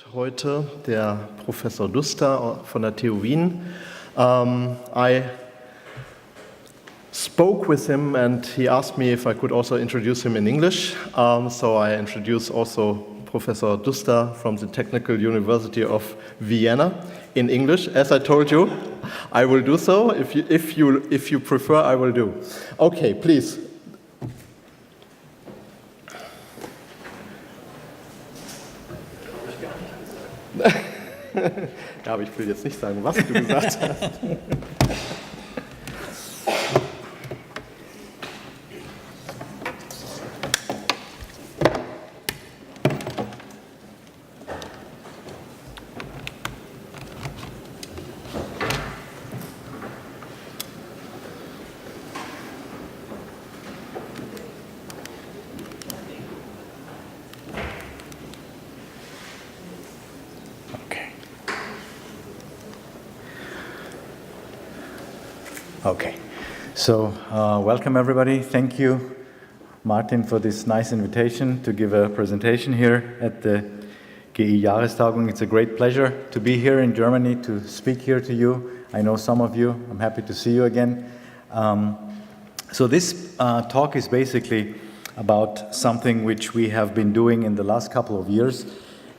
Heute der Professor Dustar von der TU Wien. I spoke with him and he asked me if I could also introduce him in English. So I introduce also Professor Dustar from the Technical University of Vienna in English. As I told you, I will do so. If you prefer, I will do. Okay, please. Ja, aber ich will jetzt nicht sagen, was du gesagt hast. Okay, so welcome everybody. Thank you, Martin, for this nice invitation to give a presentation here at the GE Jahrestagung. It's a great pleasure to be here in Germany, to speak here to you. I know some of you. I'm happy to see you again. So this talk is basically about something which we have been doing in the last couple of years.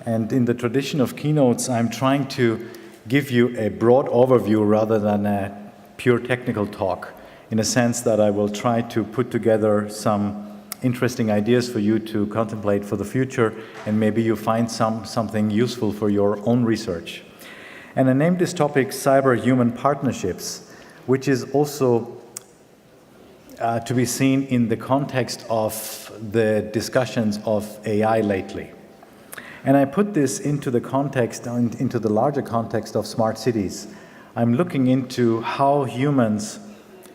And in the tradition of keynotes, I'm trying to give you a broad overview rather than a pure technical talk, in a sense that I will try to put together some interesting ideas for you to contemplate for the future, and maybe you find something useful for your own research. And I named this topic Cyber-Human Partnerships, which is also to be seen in the context of the discussions of AI lately. And I put this into the context, into the larger context of smart cities. I'm looking into how humans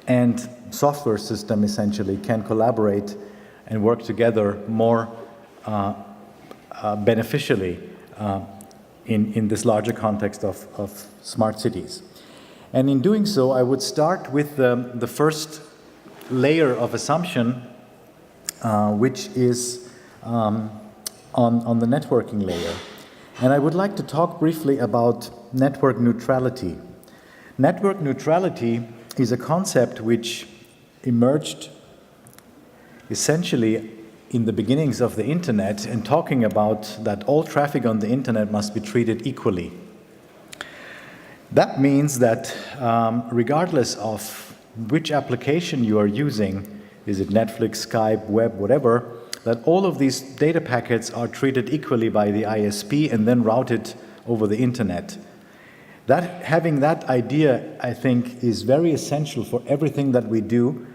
and software system essentially can collaborate and work together more beneficially in this larger context of smart cities. And in doing so, I would start with the first layer of assumption, which is on the networking layer. And I would like to talk briefly about network neutrality. Network neutrality is a concept which emerged essentially in the beginnings of the internet, and talking about that all traffic on the internet must be treated equally. That means that regardless of which application you are using, is it Netflix, Skype, web, whatever, that all of these data packets are treated equally by the ISP and then routed over the internet. Having that idea, I think, is very essential for everything that we do,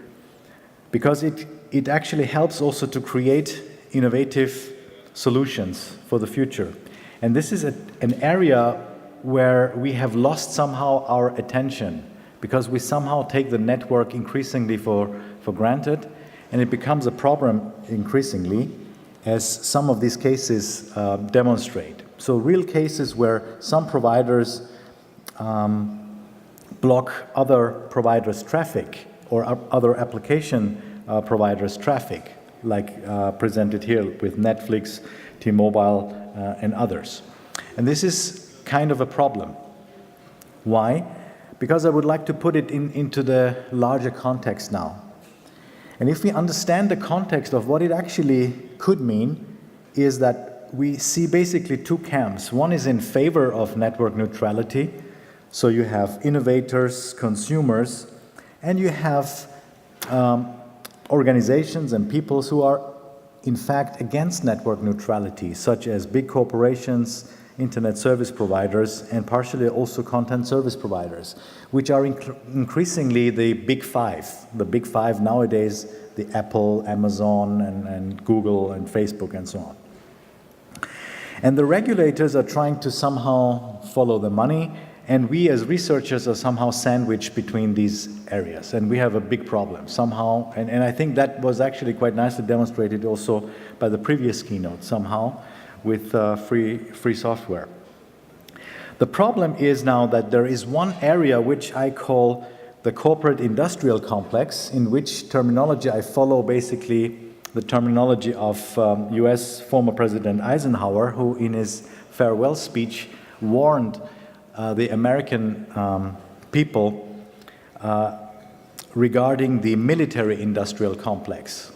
because it actually helps also to create innovative solutions for the future. And this is an area where we have lost somehow our attention, because we somehow take the network increasingly for granted, and it becomes a problem increasingly, as some of these cases demonstrate. So real cases where some providers block other providers' traffic, or other application providers' traffic, like presented here with Netflix, T-Mobile, and others. And this is kind of a problem. Why? Because I would like to put it into the larger context now. And if we understand the context of what it actually could mean, is that we see basically two camps. One is in favor of network neutrality. So you have innovators, consumers, and you have organizations and peoples who are in fact against network neutrality, such as big corporations, internet service providers, and partially also content service providers, which are increasingly the big five. The big five nowadays, the Apple, Amazon, and Google, and Facebook, and so on. And the regulators are trying to somehow follow the money, and we as researchers are somehow sandwiched between these areas, and we have a big problem somehow, and I think that was actually quite nicely demonstrated also by the previous keynote somehow with free software. The problem is now that there is one area which I call the corporate industrial complex, in which terminology I follow basically the terminology of US former President Eisenhower, who in his farewell speech, warned the American people regarding the military-industrial complex,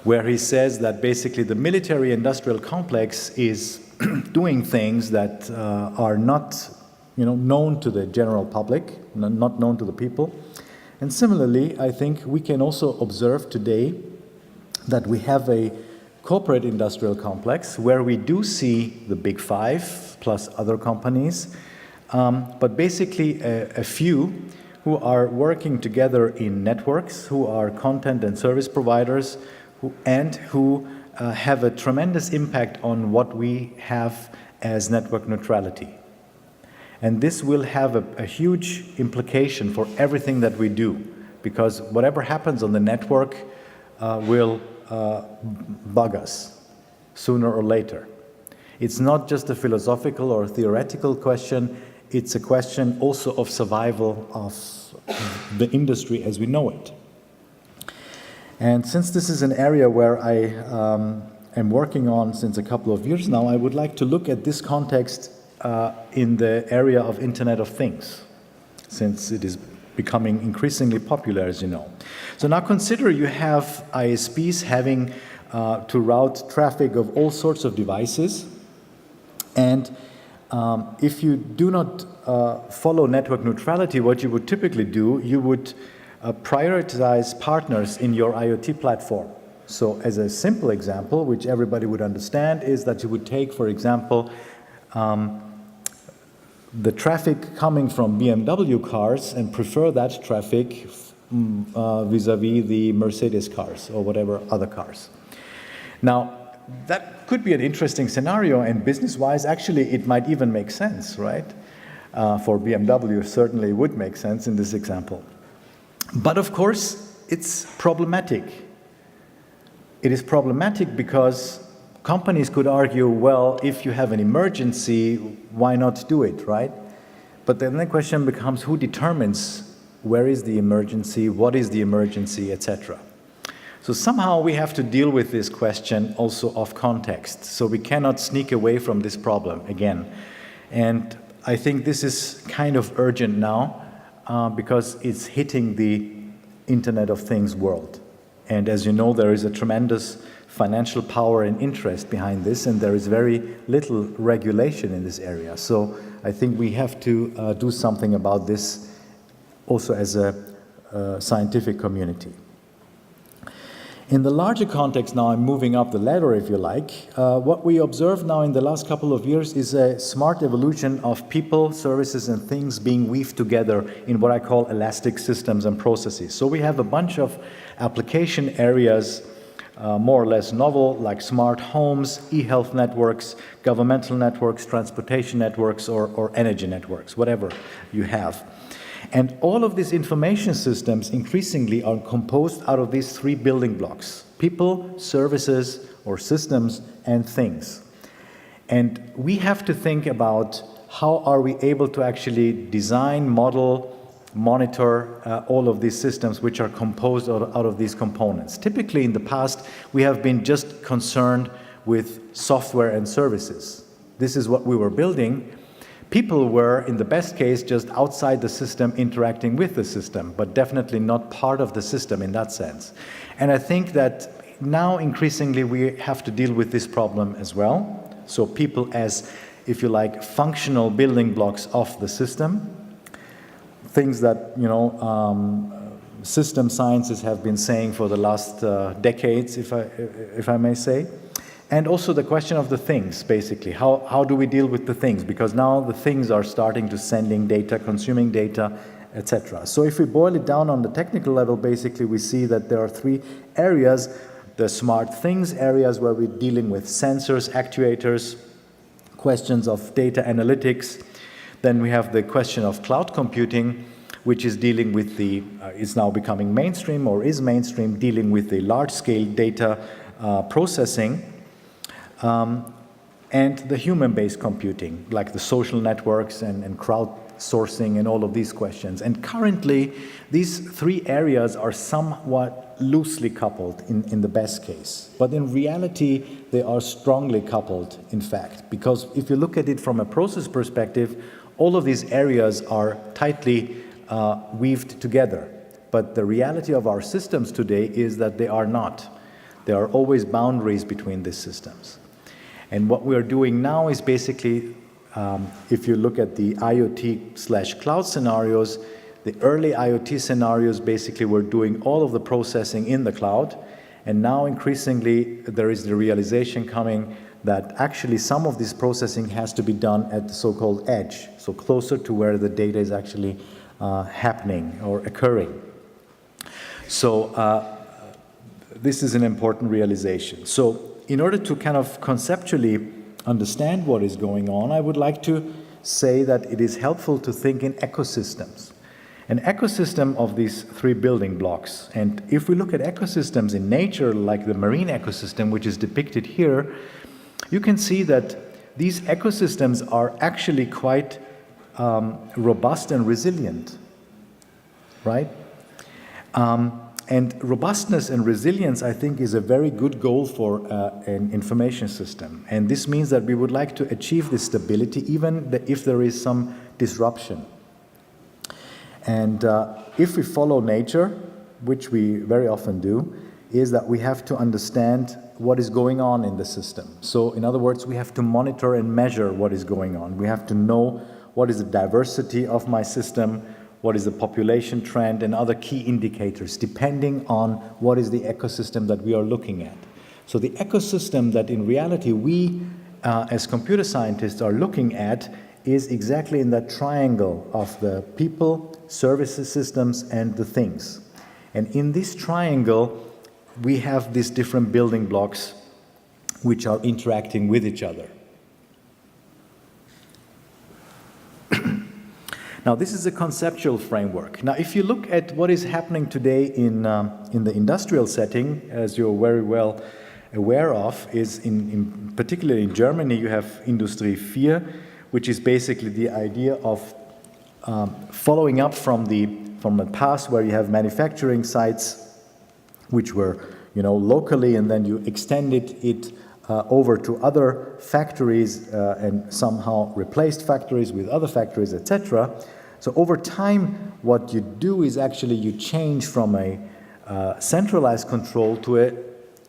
where he says that basically the military-industrial complex is doing things that are not, known to the general public, not known to the people. And similarly, I think we can also observe today that we have a corporate industrial complex where we do see the big five plus other companies, but basically a few who are working together in networks, who are content and service providers, who have a tremendous impact on what we have as network neutrality. And this will have a huge implication for everything that we do, because whatever happens on the network will bug us sooner or later. It's not just a philosophical or theoretical question, it's a question also of survival of the industry as we know it. And since this is an area where I am working on since a couple of years now, I would like to look at this context in the area of Internet of Things, since it is becoming increasingly popular, as you know. So now consider you have ISPs having to route traffic of all sorts of devices, and if you do not follow network neutrality, what you would typically do, you would prioritize partners in your IoT platform. So as a simple example, which everybody would understand, is that you would take, for example, the traffic coming from BMW cars and prefer that traffic vis-a-vis the Mercedes cars or whatever other cars. Now, that could be an interesting scenario, and business-wise, actually, it might even make sense, right? For BMW, certainly would make sense in this example. But of course, it's problematic. It is problematic because companies could argue, well, if you have an emergency, why not do it, right? But then the question becomes, who determines where is the emergency, what is the emergency, etc. So somehow we have to deal with this question also of context. So we cannot sneak away from this problem again. And I think this is kind of urgent now because it's hitting the Internet of Things world. And as you know, there is a tremendous financial power and interest behind this, and there is very little regulation in this area. So I think we have to do something about this also as a scientific community. In the larger context now, I'm moving up the ladder, if you like. What we observe now in the last couple of years is a smart evolution of people, services, and things being weaved together in what I call elastic systems and processes. So we have a bunch of application areas, more or less novel, like smart homes, e-health networks, governmental networks, transportation networks, or energy networks, whatever you have. And all of these information systems increasingly are composed out of these three building blocks: people, services, or systems, and things. And we have to think about how are we able to actually design, model, monitor all of these systems which are composed out of these components. Typically in the past, we have been just concerned with software and services. This is what we were building. People were, in the best case, just outside the system interacting with the system, but definitely not part of the system in that sense. And I think that now increasingly we have to deal with this problem as well. So people as, if you like, functional building blocks of the system. Things that, system sciences have been saying for the last decades, if I may say. And also the question of the things, basically. How do we deal with the things? Because now the things are starting to sending data, consuming data, etc. So if we boil it down on the technical level, basically we see that there are three areas. The smart things areas where we're dealing with sensors, actuators, questions of data analytics. Then we have the question of cloud computing, which is dealing with is now becoming mainstream or is mainstream, dealing with the large-scale data processing. And the human-based computing, like the social networks and crowdsourcing and all of these questions. And currently, these three areas are somewhat loosely coupled in the best case. But in reality, they are strongly coupled, in fact, because if you look at it from a process perspective, all of these areas are tightly weaved together. But the reality of our systems today is that they are not. There are always boundaries between these systems. And what we are doing now is basically, if you look at the IoT/cloud scenarios, the early IoT scenarios basically were doing all of the processing in the cloud, and now increasingly there is the realization coming that actually some of this processing has to be done at the so-called edge, so closer to where the data is actually happening or occurring. So this is an important realization. So in order to kind of conceptually understand what is going on, I would like to say that it is helpful to think in ecosystems. An ecosystem of these three building blocks. And if we look at ecosystems in nature, like the marine ecosystem, which is depicted here, you can see that these ecosystems are actually quite robust and resilient, right? And robustness and resilience, I think, is a very good goal for an information system. And this means that we would like to achieve this stability even if there is some disruption. And if we follow nature, which we very often do, is that we have to understand what is going on in the system. So in other words, we have to monitor and measure what is going on. We have to know what is the diversity of my system, what is the population trend, and other key indicators, depending on what is the ecosystem that we are looking at. So the ecosystem that in reality we, as computer scientists, are looking at is exactly in that triangle of the people, services, systems, and the things. And in this triangle, we have these different building blocks which are interacting with each other. Now, this is a conceptual framework. Now, if you look at what is happening today in the industrial setting, as you're very well aware of, is particularly in Germany, you have Industrie 4, which is basically the idea of following up from the past where you have manufacturing sites which were, locally, and then you extended it over to other factories and somehow replaced factories with other factories, etc. So over time, what you do is actually you change from a centralized control to a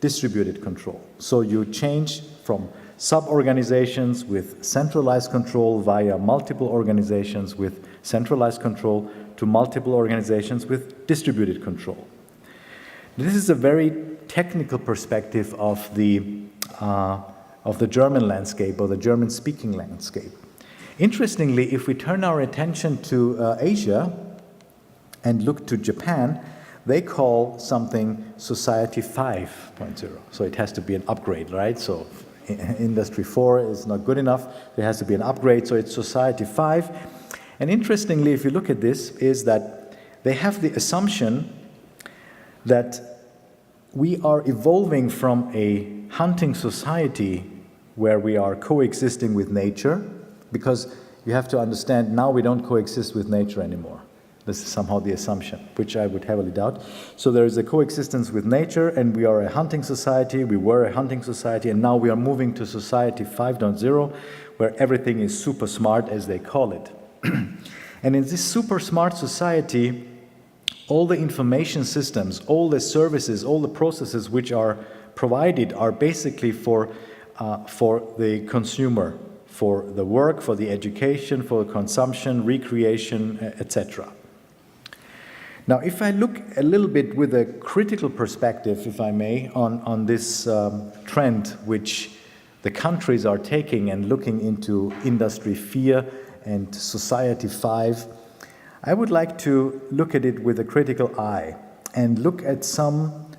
distributed control. So you change from sub-organizations with centralized control via multiple organizations with centralized control to multiple organizations with distributed control. This is a very technical perspective of the German landscape or the German-speaking landscape. Interestingly, if we turn our attention to Asia and look to Japan, they call something Society 5.0. So it has to be an upgrade, right? So Industry 4 is not good enough. There has to be an upgrade, so it's Society 5. And interestingly, if you look at this, is that they have the assumption that we are evolving from a hunting society where we are coexisting with nature, because you have to understand now we don't coexist with nature anymore. This is somehow the assumption, which I would heavily doubt. So there is a coexistence with nature, and we are a hunting society, we were a hunting society, and now we are moving to Society 5.0, where everything is super smart, as they call it. And in this super smart society, all the information systems, all the services, all the processes which are provided are basically for the consumer, for the work, for the education, for the consumption, recreation, etc. Now, if I look a little bit with a critical perspective, if I may, on this trend which the countries are taking and looking into Industry 4 and Society 5, I would like to look at it with a critical eye and look at some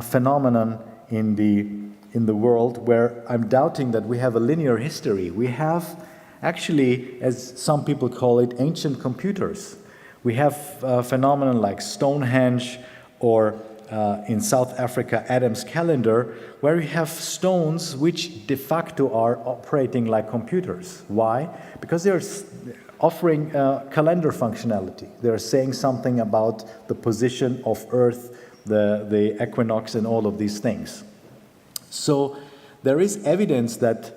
phenomenon in the world where I'm doubting that we have a linear history. We have actually, as some people call it, ancient computers. We have a phenomenon like Stonehenge, or in South Africa, Adam's calendar, where we have stones which de facto are operating like computers. Why? Because they're offering calendar functionality. They're saying something about the position of Earth the equinox, and all of these things. So there is evidence that,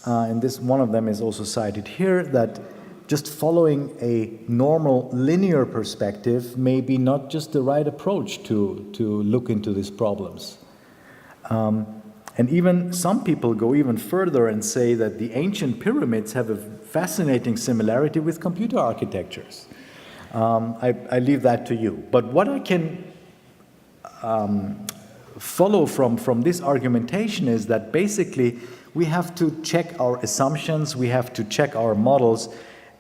and this one of them is also cited here, that just following a normal linear perspective may be not just the right approach to look into these problems. And even some people go even further and say that the ancient pyramids have a fascinating similarity with computer architectures. I leave that to you. But what I can follow from this argumentation is that basically we have to check our assumptions, we have to check our models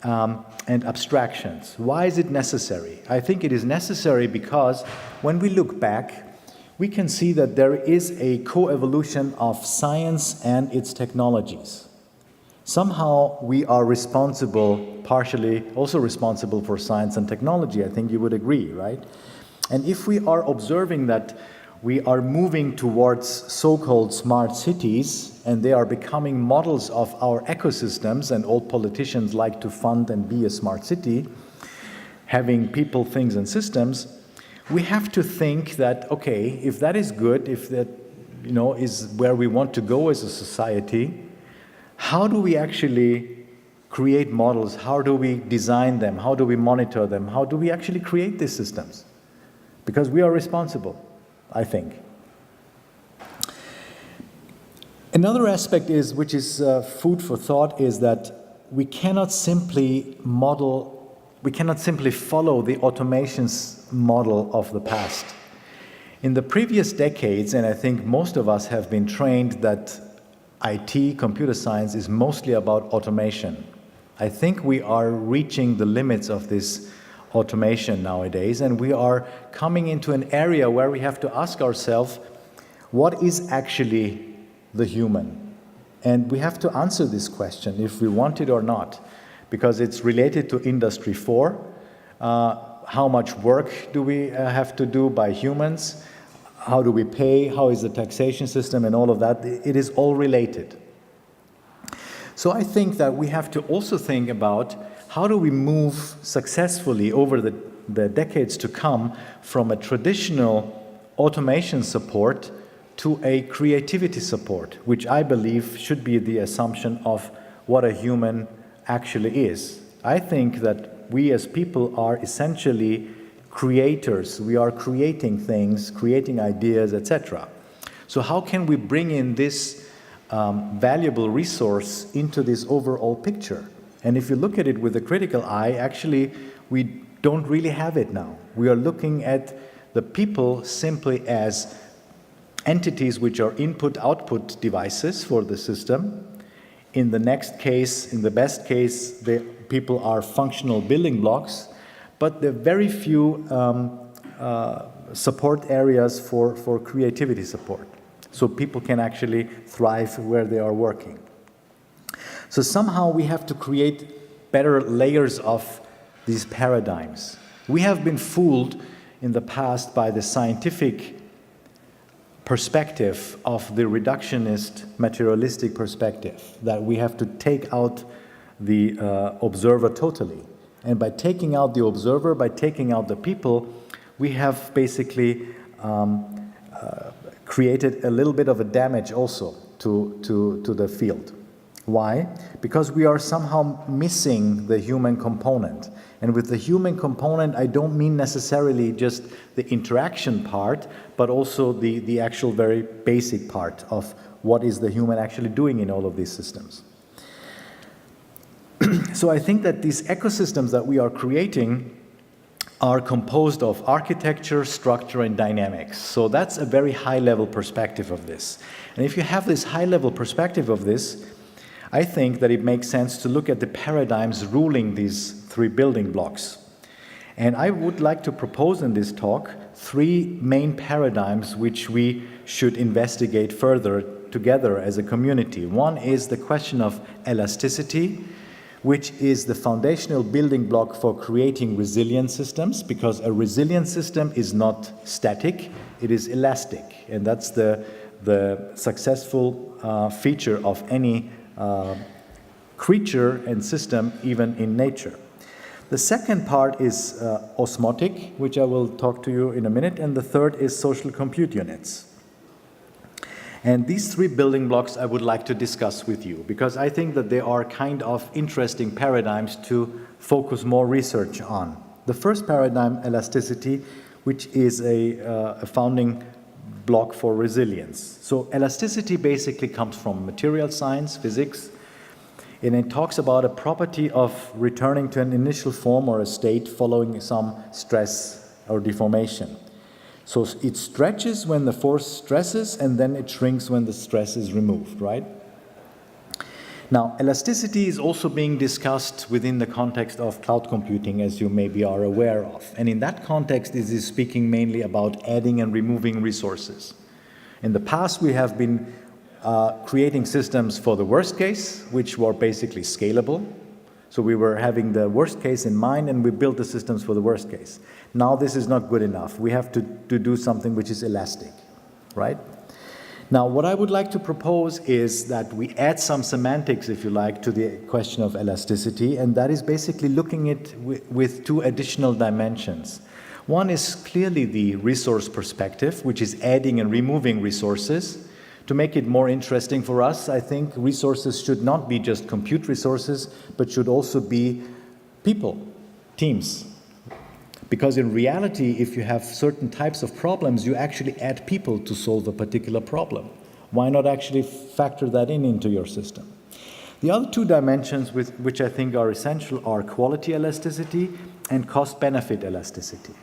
and abstractions. Why is it necessary? I think it is necessary because when we look back, we can see that there is a co-evolution of science and its technologies. Somehow we are responsible, partially also responsible for science and technology. I think you would agree, right? And if we are observing that we are moving towards so-called smart cities and they are becoming models of our ecosystems, and all politicians like to fund and be a smart city, having people, things, and systems, we have to think that, okay, if that is good, if that, you know, is where we want to go as a society, how do we actually create models? How do we design them? How do we monitor them? How do we actually create these systems? Because we are responsible, I think. Another aspect is, which is food for thought, is that we cannot simply follow the automations model of the past. In the previous decades, and I think most of us have been trained that IT, computer science, is mostly about automation. I think we are reaching the limits of this automation nowadays, and we are coming into an area where we have to ask ourselves, what is actually the human? And we have to answer this question if we want it or not, because it's related to Industry 4. How much work do we have to do by humans? How do we pay? How is the taxation system and all of that? It is all related. So I think that we have to also think about how do we move successfully over the decades to come from a traditional automation support to a creativity support, which I believe should be the assumption of what a human actually is. I think that we as people are essentially creators. We are creating things, creating ideas, etc. So how can we bring in this valuable resource into this overall picture? And if you look at it with a critical eye, actually we don't really have it now. We are looking at the people simply as entities which are input-output devices for the system. In the next case, in the best case, the people are functional building blocks, but there are very few support areas for creativity support. So people can actually thrive where they are working. So somehow we have to create better layers of these paradigms. We have been fooled in the past by the scientific perspective of the reductionist materialistic perspective, that we have to take out the observer totally. And by taking out the observer, by taking out the people, we have basically created a little bit of a damage also to the field. Why? Because we are somehow missing the human component. And with the human component, I don't mean necessarily just the interaction part, but also the actual very basic part of what is the human actually doing in all of these systems. So I think that these ecosystems that we are creating are composed of architecture, structure, and dynamics. So that's a very high-level perspective of this. And if you have this high-level perspective of this, I think that it makes sense to look at the paradigms ruling these three building blocks. And I would like to propose in this talk three main paradigms which we should investigate further together as a community. One is the question of elasticity, which is the foundational building block for creating resilient systems, because a resilient system is not static, it is elastic. And that's the successful feature of any creature and system, even in nature. The second part is osmotic, which I will talk to you in a minute, and the third is social compute units. And these three building blocks I would like to discuss with you, because I think that they are kind of interesting paradigms to focus more research on. The first paradigm, elasticity, which is a founding block for resilience. So elasticity basically comes from material science, physics, and it talks about a property of returning to an initial form or a state following some stress or deformation. So it stretches when the force stresses, and then it shrinks when the stress is removed, right? Now, elasticity is also being discussed within the context of cloud computing, as you maybe are aware of. And in that context, it is speaking mainly about adding and removing resources. In the past, we have been creating systems for the worst case, which were basically scalable. So we were having the worst case in mind, and we built the systems for the worst case. Now this is not good enough. We have to do something which is elastic, right? Now what I would like to propose is that we add some semantics, if you like, to the question of elasticity, and that is basically looking at it with two additional dimensions. One is clearly the resource perspective, which is adding and removing resources. To make it more interesting for us, I think resources should not be just compute resources, but should also be people, teams. Because in reality, if you have certain types of problems, you actually add people to solve a particular problem. Why not actually factor that into your system? The other two dimensions which I think are essential are quality elasticity and cost-benefit elasticity.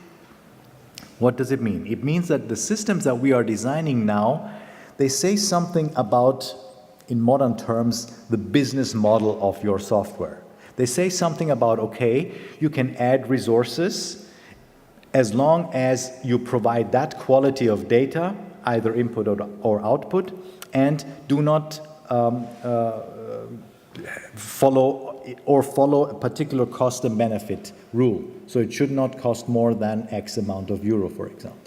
What does it mean? It means that the systems that we are designing now, they say something about, in modern terms, the business model of your software. They say something about, okay, you can add resources as long as you provide that quality of data, either input or output, and do not follow a particular cost and benefit rule. So it should not cost more than X amount of euro, for example.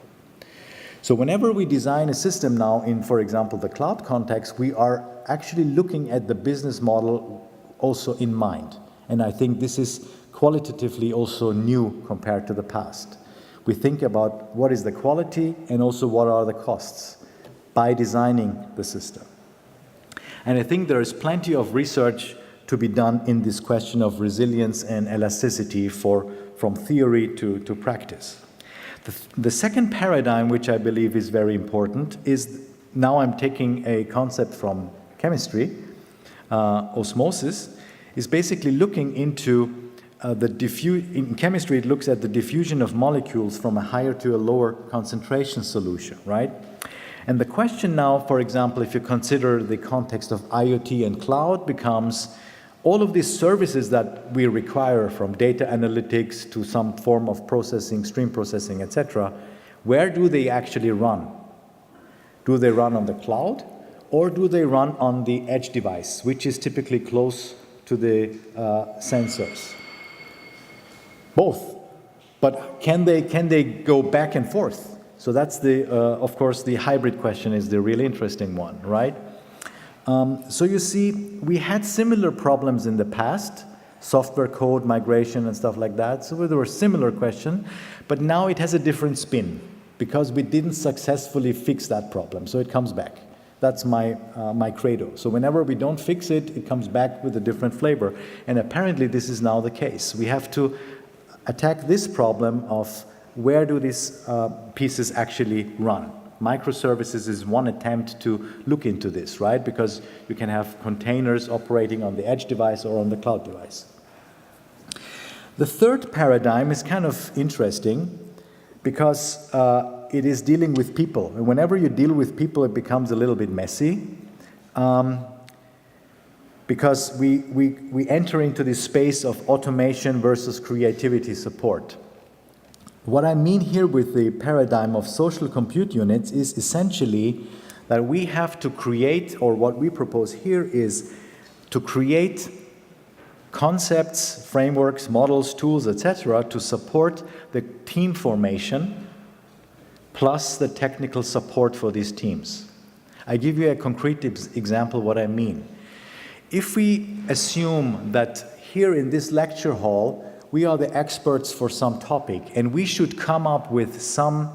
So whenever we design a system now in, for example, the cloud context, we are actually looking at the business model also in mind. And I think this is qualitatively also new compared to the past. We think about what is the quality and also what are the costs by designing the system. And I think there is plenty of research to be done in this question of resilience and elasticity from theory to practice. The second paradigm, which I believe is very important, is now I'm taking a concept from chemistry, osmosis, is basically looking into in chemistry, it looks at the diffusion of molecules from a higher to a lower concentration solution, right? And the question now, for example, if you consider the context of IoT and cloud, becomes all of these services that we require, from data analytics to some form of processing, stream processing, etc., where do they actually run? Do they run on the cloud, or do they run on the edge device, which is typically close to the sensors? Both. But can they go back and forth? So that's of course, the hybrid question is the really interesting one, right? So you see, we had similar problems in the past, software code migration and stuff like that. So there were similar questions, but now it has a different spin because we didn't successfully fix that problem. So it comes back. That's my credo. So whenever we don't fix it, it comes back with a different flavor. And apparently this is now the case. We have to attack this problem of where do these pieces actually run. Microservices is one attempt to look into this, right? Because you can have containers operating on the edge device or on the cloud device. The third paradigm is kind of interesting because it is dealing with people. And whenever you deal with people, it becomes a little bit messy because we enter into this space of automation versus creativity support. What I mean here with the paradigm of social compute units is essentially that we have to create, or what we propose here is to create concepts, frameworks, models, tools, etc., to support the team formation plus the technical support for these teams. I give you a concrete example what I mean. If we assume that here in this lecture hall we are the experts for some topic, and we should come up with some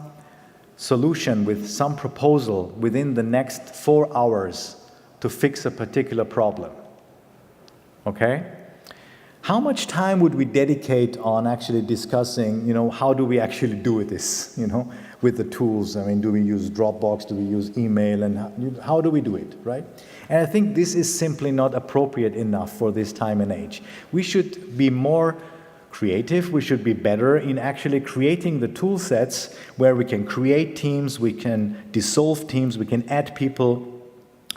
solution, with some proposal within the next 4 hours to fix a particular problem. Okay? How much time would we dedicate on actually discussing, how do we actually do this, with the tools? I mean, do we use Dropbox? Do we use email? And how do we do it, right? And I think this is simply not appropriate enough for this time and age. We should be more creative. We should be better in actually creating the tool sets where we can create teams, we can dissolve teams, we can add people,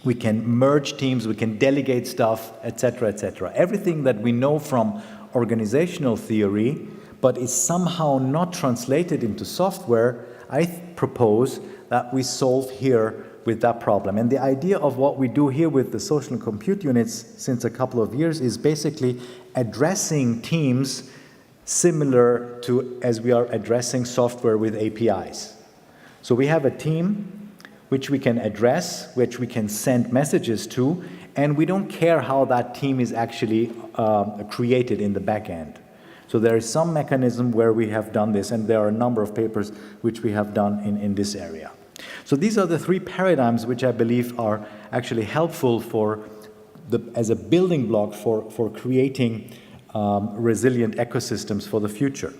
we can merge teams, we can delegate stuff, etc., etc. Everything that we know from organizational theory, but is somehow not translated into software, I propose that we solve here with that problem. And the idea of what we do here with the social compute units since a couple of years is basically addressing teams similar to as we are addressing software with APIs. So we have a team which we can address, which we can send messages to, and we don't care how that team is actually created in the back end. So there is some mechanism where we have done this, and there are a number of papers which we have done in this area. So these are the 3 paradigms which I believe are actually helpful as a building block for creating resilient ecosystems for the future.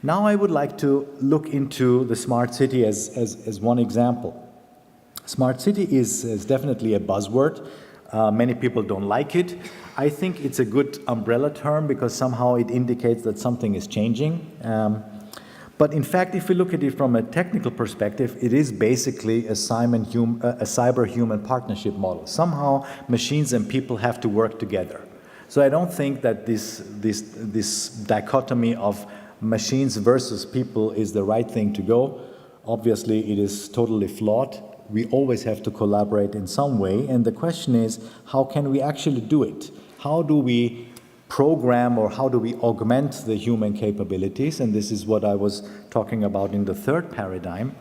Now I would like to look into the smart city as one example. Smart city is definitely a buzzword. Many people don't like it. I think it's a good umbrella term because somehow it indicates that something is changing. But in fact, if we look at it from a technical perspective, it is basically a cyber-human partnership model. Somehow machines and people have to work together. So I don't think that this dichotomy of machines versus people is the right thing to go. Obviously, it is totally flawed. We always have to collaborate in some way. And the question is, how can we actually do it? How do we program or how do we augment the human capabilities? And this is what I was talking about in the 3rd paradigm.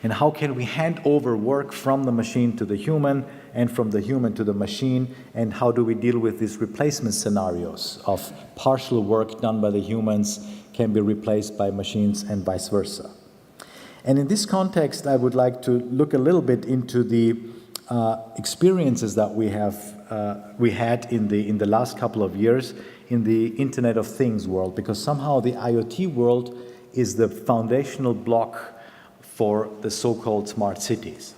And how can we hand over work from the machine to the human and from the human to the machine? And how do we deal with these replacement scenarios of partial work done by the humans can be replaced by machines and vice versa? And in this context, I would like to look a little bit into the experiences that we had in the last couple of years in the Internet of Things world, because somehow the IoT world is the foundational block for the so-called smart cities.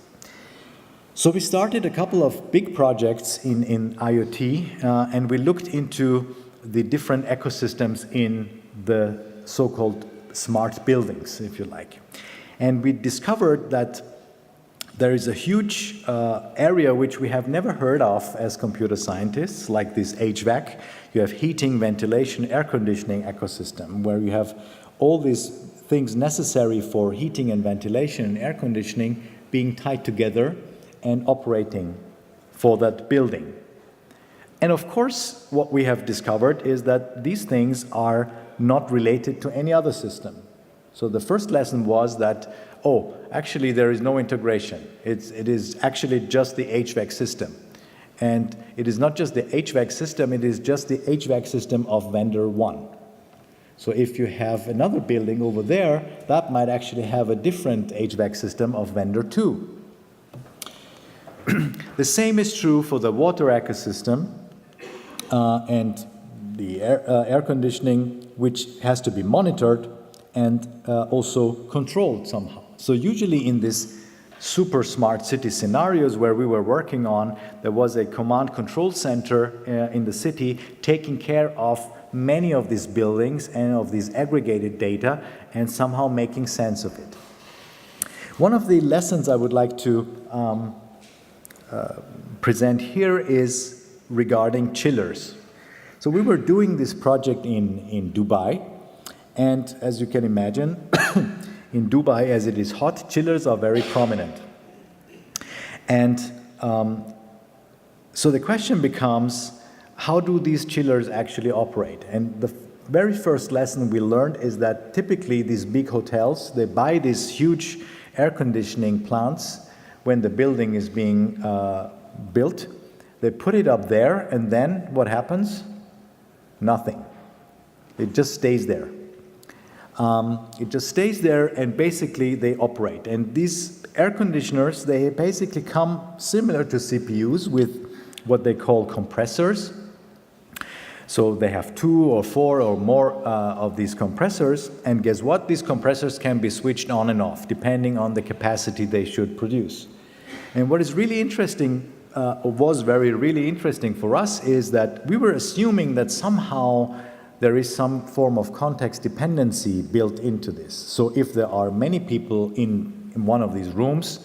So we started a couple of big projects in IoT, and we looked into the different ecosystems in the so-called smart buildings, if you like. And we discovered that there is a huge area which we have never heard of as computer scientists, like this HVAC. You have heating, ventilation, air conditioning ecosystem, where you have all these things necessary for heating and ventilation and air conditioning being tied together and operating for that building. And of course, what we have discovered is that these things are not related to any other system. So the first lesson was that, actually there is no integration. It is actually just the HVAC system. And it is not just the HVAC system, it is just the HVAC system of vendor 1. So if you have another building over there, that might actually have a different HVAC system of vendor 2. The same is true for the water ecosystem and the air conditioning, which has to be monitored and also controlled somehow. So usually in this super smart city scenarios where we were working on, there was a command control center in the city taking care of many of these buildings and of these aggregated data and somehow making sense of it. One of the lessons I would like to present here is regarding chillers. So we were doing this project in Dubai, and as you can imagine, in Dubai, as it is hot, chillers are very prominent. And so the question becomes, how do these chillers actually operate? And the very first lesson we learned is that typically these big hotels, they buy these huge air conditioning plants when the building is being built. They put it up there, and then what happens? Nothing. It just stays there. It just stays there, and basically they operate. And these air conditioners, they basically come similar to CPUs with what they call compressors. So they have 2 or 4 or more of these compressors, and guess what? These compressors can be switched on and off depending on the capacity they should produce. And what is really interesting, or was really interesting for us, is that we were assuming that somehow there is some form of context dependency built into this. So if there are many people in one of these rooms,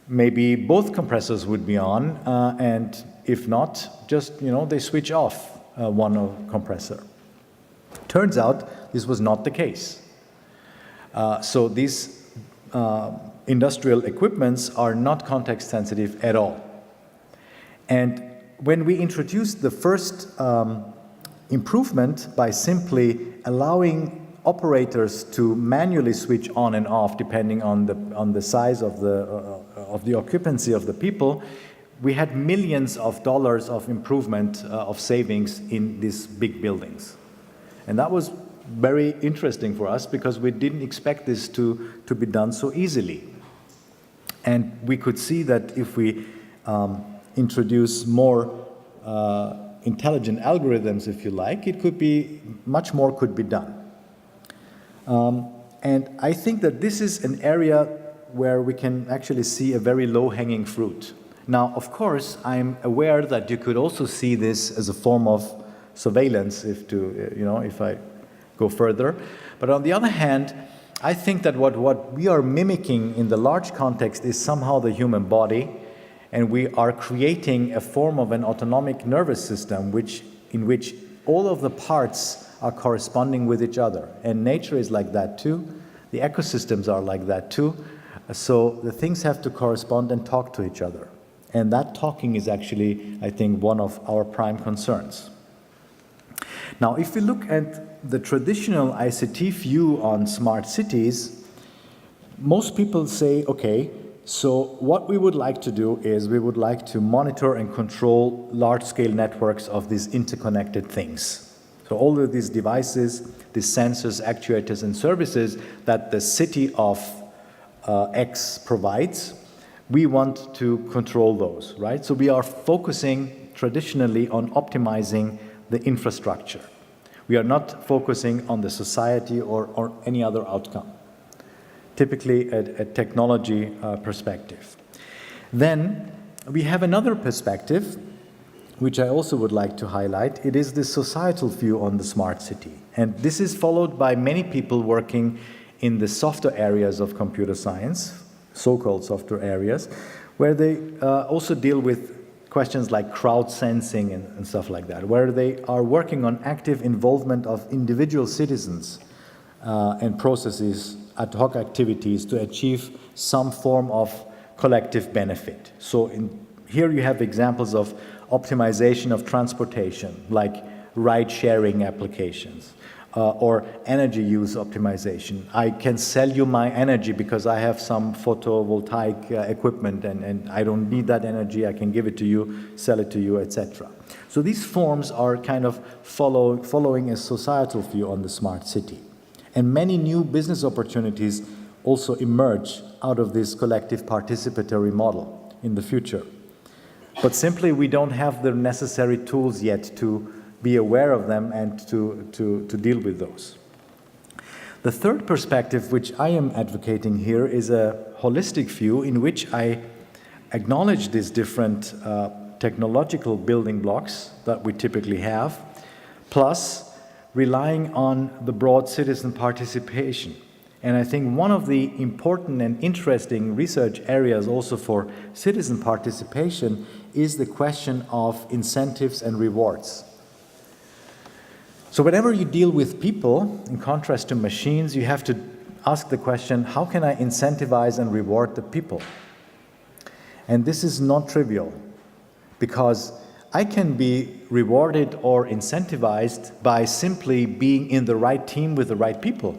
maybe both compressors would be on, and if not, just, they switch off one compressor. Turns out this was not the case. So these industrial equipments are not context sensitive at all. And when we introduced the first improvement by simply allowing operators to manually switch on and off depending on the size of the occupancy of the people, we had millions of dollars of improvement of savings in these big buildings. And that was very interesting for us because we didn't expect this to be done so easily. And we could see that if we introduce more intelligent algorithms, if you like, it could be, much more could be done. And I think that this is an area where we can actually see a very low-hanging fruit. Now, of course, I'm aware that you could also see this as a form of surveillance if I go further. But on the other hand, I think that what we are mimicking in the large context is somehow the human body, and we are creating a form of an autonomic nervous system in which all of the parts are corresponding with each other. And nature is like that too. The ecosystems are like that too. So the things have to correspond and talk to each other. And that talking is actually, I think, one of our prime concerns. Now, if we look at the traditional ICT view on smart cities, most people say, okay, so what we would like to do is we would like to monitor and control large-scale networks of these interconnected things. So all of these devices, these sensors, actuators, and services that the city of X provides, we want to control those, right? So we are focusing traditionally on optimizing the infrastructure. We are not focusing on the society or any other outcome. Typically a technology perspective. Then we have another perspective, which I also would like to highlight. It is the societal view on the smart city. And this is followed by many people working in the softer areas of computer science, so-called software areas, where they also deal with questions like crowd sensing and stuff like that, where they are working on active involvement of individual citizens and processes, ad hoc activities to achieve some form of collective benefit. So here you have examples of optimization of transportation, like ride-sharing applications, or energy use optimization. I can sell you my energy because I have some photovoltaic equipment and I don't need that energy, I can give it to you, sell it to you, etc. So these forms are kind of following a societal view on the smart city. And many new business opportunities also emerge out of this collective participatory model in the future. But simply we don't have the necessary tools yet to be aware of them and to deal with those. The third perspective which I am advocating here is a holistic view in which I acknowledge these different technological building blocks that we typically have, plus relying on the broad citizen participation. And I think one of the important and interesting research areas also for citizen participation is the question of incentives and rewards. So whenever you deal with people, in contrast to machines, you have to ask the question, how can I incentivize and reward the people? And this is not trivial, because I can be rewarded or incentivized by simply being in the right team with the right people.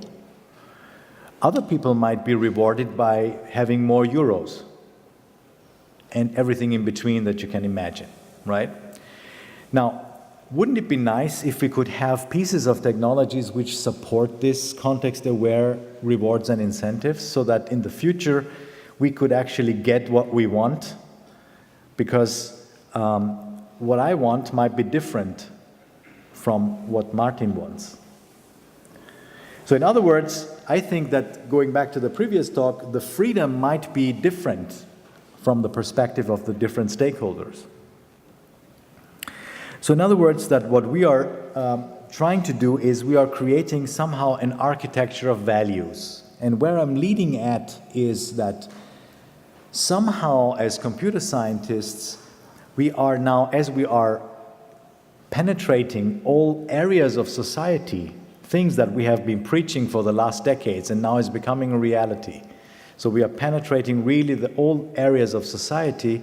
Other people might be rewarded by having more euros and everything in between that you can imagine, right? Now, wouldn't it be nice if we could have pieces of technologies which support this context-aware rewards and incentives so that in the future we could actually get what we want? Because what I want might be different from what Martin wants. So in other words, I think that going back to the previous talk, the freedom might be different from the perspective of the different stakeholders. So in other words, that what we are trying to do is we are creating somehow an architecture of values. And where I'm leading at is that somehow as computer scientists, we are now, as we are penetrating all areas of society, things that we have been preaching for the last decades and now is becoming a reality. So we are penetrating really all areas of society.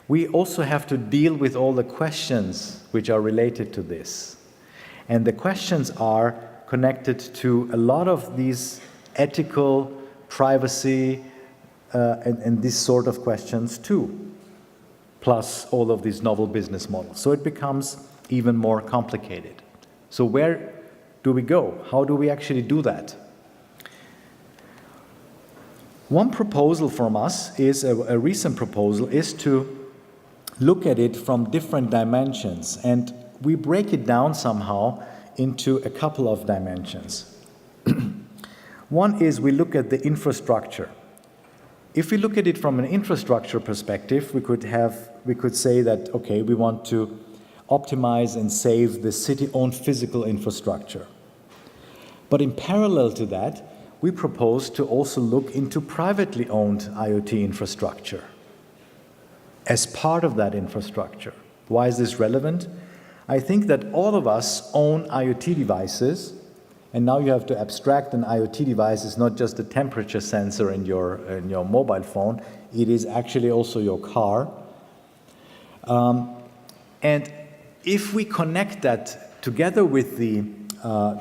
We also have to deal with all the questions which are related to this. And the questions are connected to a lot of these ethical, privacy, and these sort of questions too, plus all of these novel business models. So it becomes even more complicated. So where do we go? How do we actually do that? One proposal from us is, a recent proposal, is to look at it from different dimensions, and we break it down somehow into a couple of dimensions. One is we look at the infrastructure. If we look at it from an infrastructure perspective, we could say that, okay, we want to optimize and save the city-owned physical infrastructure. But in parallel to that, we propose to also look into privately owned IoT infrastructure as part of that infrastructure. Why is this relevant? I think that all of us own IoT devices, and now you have to abstract an IoT device is not just a temperature sensor in your mobile phone, it is actually also your car. And if we connect that together with the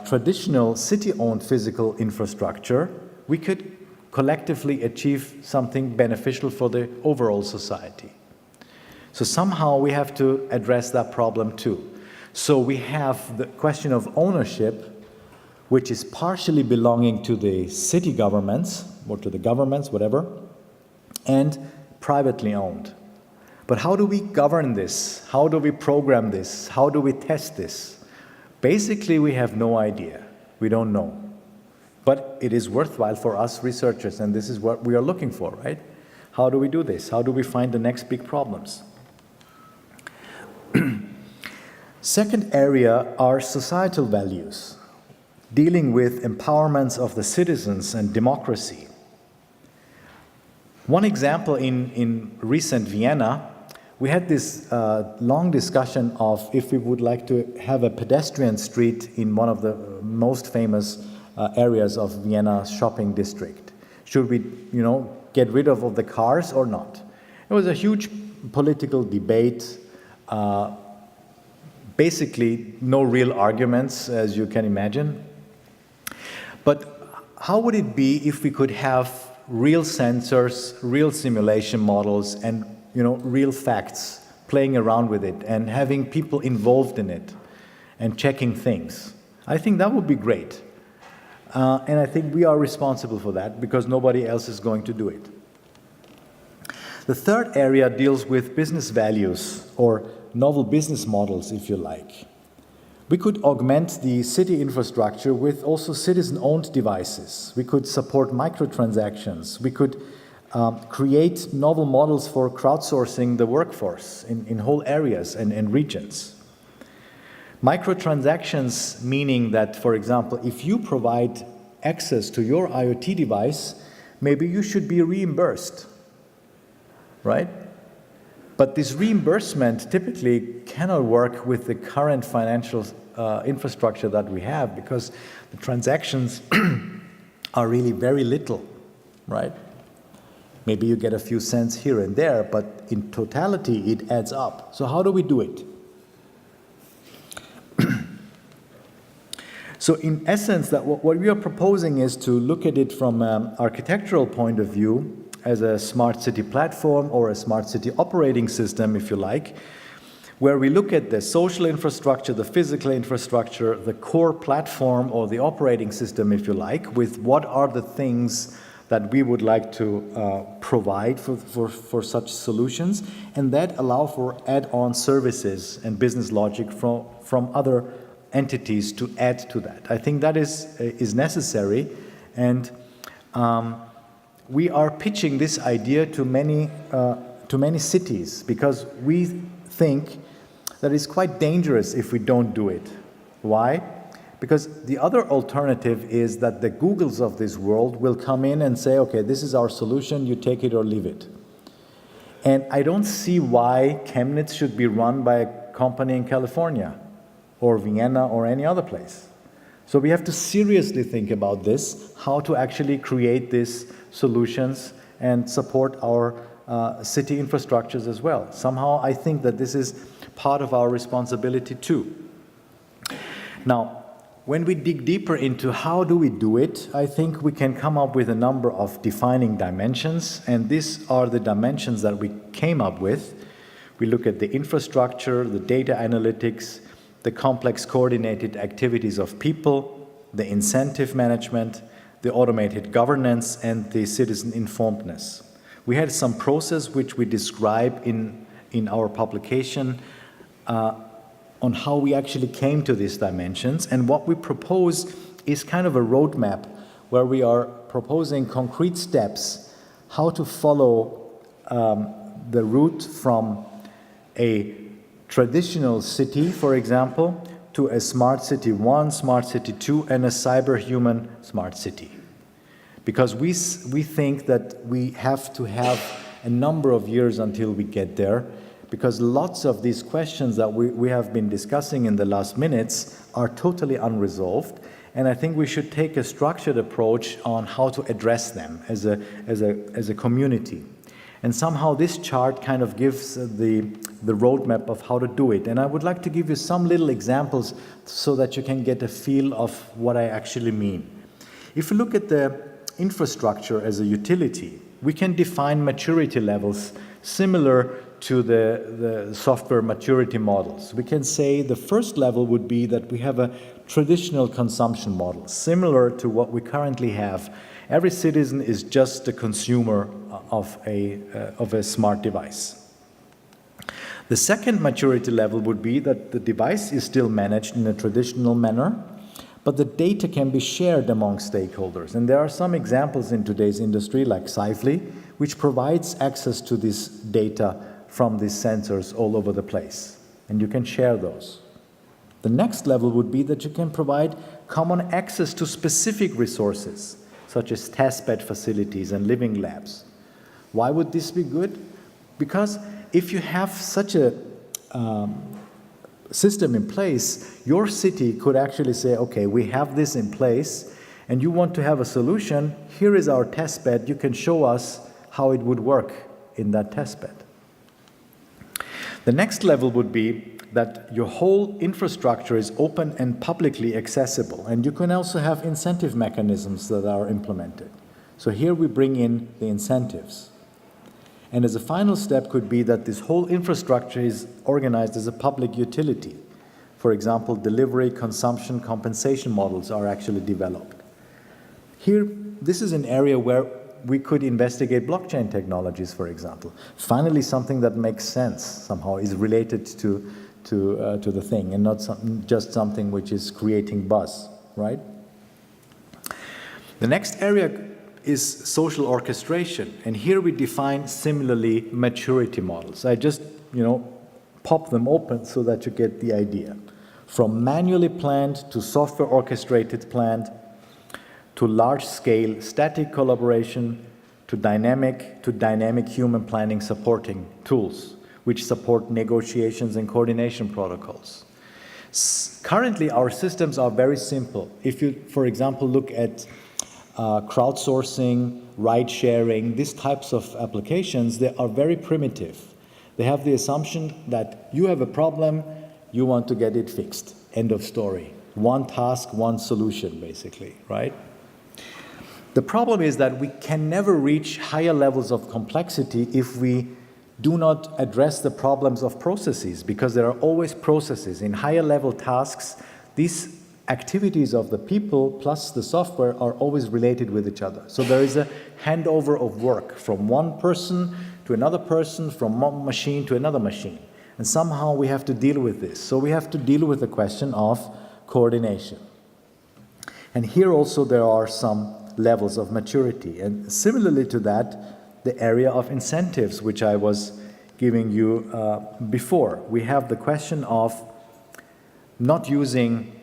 traditional city-owned physical infrastructure, we could collectively achieve something beneficial for the overall society. So somehow we have to address that problem too. So we have the question of ownership, which is partially belonging to the city governments, or to the governments, whatever, and privately owned. But how do we govern this? How do we program this? How do we test this? Basically, we have no idea. We don't know. But it is worthwhile for us researchers, and this is what we are looking for, right? How do we do this? How do we find the next big problems? Second area are societal values, dealing with empowerments of the citizens and democracy. One example in recent Vienna, we had this long discussion of if we would like to have a pedestrian street in one of the most famous areas of Vienna's shopping district. Should we, get rid of the cars or not? It was a huge political debate. Basically, no real arguments, as you can imagine. But how would it be if we could have real sensors, real simulation models, and real facts, playing around with it and having people involved in it and checking things? I think that would be great. And I think we are responsible for that because nobody else is going to do it. The third area deals with business values or novel business models, if you like. We could augment the city infrastructure with also citizen-owned devices. We could support microtransactions. We could create novel models for crowdsourcing the workforce in whole areas and regions. Microtransactions meaning that, for example, if you provide access to your IoT device, maybe you should be reimbursed, right? But this reimbursement typically cannot work with the current financial infrastructure that we have because the transactions are really very little, right? Maybe you get a few cents here and there, but in totality it adds up. So how do we do it? So in essence, that what we are proposing is to look at it from an architectural point of view as a smart city platform or a smart city operating system, if you like, where we look at the social infrastructure, the physical infrastructure, the core platform or the operating system, if you like, with what are the things that we would like to provide for such solutions, and that allow for add-on services and business logic from other entities to add to that. I think that is necessary, and we are pitching this idea to many cities because we think that it's quite dangerous if we don't do it. Why? Because the other alternative is that the Googles of this world will come in and say, okay, this is our solution, you take it or leave it. And I don't see why Chemnitz should be run by a company in California or Vienna or any other place. So we have to seriously think about this, how to actually create these solutions and support our city infrastructures as well. Somehow I think that this is part of our responsibility too. Now, when we dig deeper into how do we do it, I think we can come up with a number of defining dimensions, and these are the dimensions that we came up with. We look at the infrastructure, the data analytics, the complex coordinated activities of people, the incentive management, the automated governance, and the citizen informedness. We had some process which we describe in our publication on how we actually came to these dimensions, and what we propose is kind of a roadmap where we are proposing concrete steps how to follow the route from a traditional city, for example, to a smart city 1, smart city 2, and a cyber-human smart city. Because we think that we have to have a number of years until we get there, because lots of these questions that we have been discussing in the last minutes are totally unresolved, and I think we should take a structured approach on how to address them as a community. And somehow this chart kind of gives the roadmap of how to do it. And I would like to give you some little examples so that you can get a feel of what I actually mean. If you look at the infrastructure as a utility, we can define maturity levels similar to the software maturity models. We can say the first level would be that we have a traditional consumption model, similar to what we currently have. Every citizen is just a consumer of a smart device. The second maturity level would be that the device is still managed in a traditional manner, but the data can be shared among stakeholders. And there are some examples in today's industry, like Sifely, which provides access to this data from these sensors all over the place, and you can share those. The next level would be that you can provide common access to specific resources, such as testbed facilities and living labs. Why would this be good? Because if you have such a system in place, your city could actually say, okay, we have this in place, and you want to have a solution, here is our testbed, you can show us how it would work in that testbed. The next level would be that your whole infrastructure is open and publicly accessible, and you can also have incentive mechanisms that are implemented. So here we bring in the incentives. And as a final step could be that this whole infrastructure is organized as a public utility. For example, delivery, consumption, compensation models are actually developed. Here, this is an area where we could investigate blockchain technologies, for example. Finally, something that makes sense somehow is related to the thing, and not just something which is creating buzz, right? The next area is social orchestration, and here we define similarly maturity models. I just, pop them open so that you get the idea. From manually planned to software orchestrated planned, to large-scale static collaboration, to dynamic human planning supporting tools, which support negotiations and coordination protocols. Currently, our systems are very simple. If you, for example, look at crowdsourcing, ride-sharing, these types of applications, they are very primitive. They have the assumption that you have a problem, you want to get it fixed. End of story. One task, one solution, basically, right? The problem is that we can never reach higher levels of complexity if we do not address the problems of processes, because there are always processes. In higher level tasks, these activities of the people plus the software are always related with each other. So there is a handover of work from one person to another person, from one machine to another machine. And somehow we have to deal with this. So we have to deal with the question of coordination. And here also there are some levels of maturity. And similarly to that, the area of incentives, which I was giving you before. We have the question of not using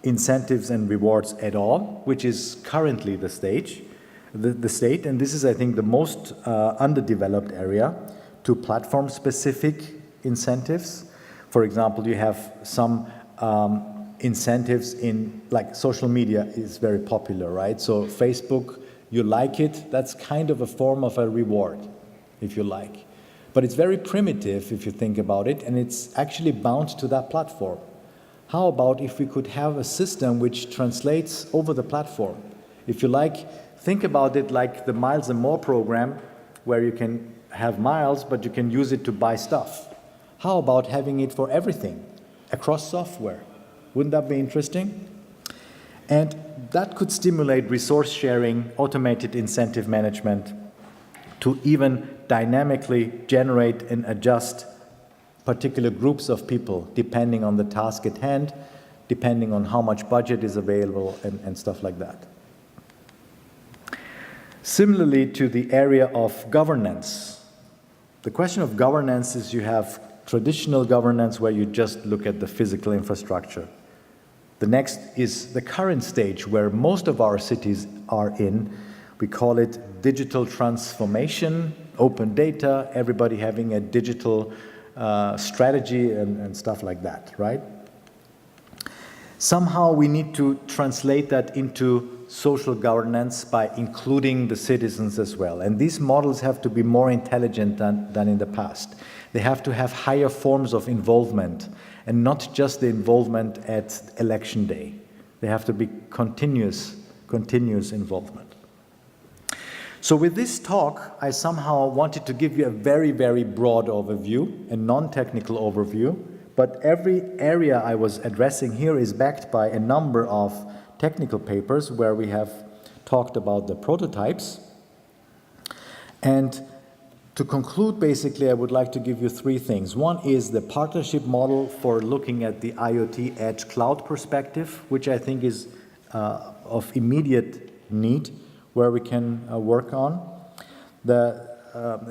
incentives and rewards at all, which is currently the state, and this is, I think, the most underdeveloped area, to platform-specific incentives. For example, you have some incentives in, like, social media is very popular, right? So Facebook, you like it, that's kind of a form of a reward, if you like. But it's very primitive if you think about it, and it's actually bound to that platform. How about if we could have a system which translates over the platform? If you like, think about it like the Miles and More program, where you can have miles, but you can use it to buy stuff. How about having it for everything, across software? Wouldn't that be interesting? And that could stimulate resource sharing, automated incentive management, to even dynamically generate and adjust particular groups of people depending on the task at hand, depending on how much budget is available, and stuff like that. Similarly to the area of governance, the question of governance is, you have traditional governance where you just look at the physical infrastructure. The next is the current stage where most of our cities are in. We call it digital transformation, open data, everybody having a digital strategy and stuff like that, right? Somehow we need to translate that into social governance by including the citizens as well. And these models have to be more intelligent than in the past. They have to have higher forms of involvement, and not just the involvement at election day. They have to be continuous involvement. So with this talk, I somehow wanted to give you a very, very broad overview, a non-technical overview, but every area I was addressing here is backed by a number of technical papers where we have talked about the prototypes. And to conclude, basically, I would like to give you three things. One is the partnership model for looking at the IoT edge cloud perspective, which I think is of immediate need, where we can work on. The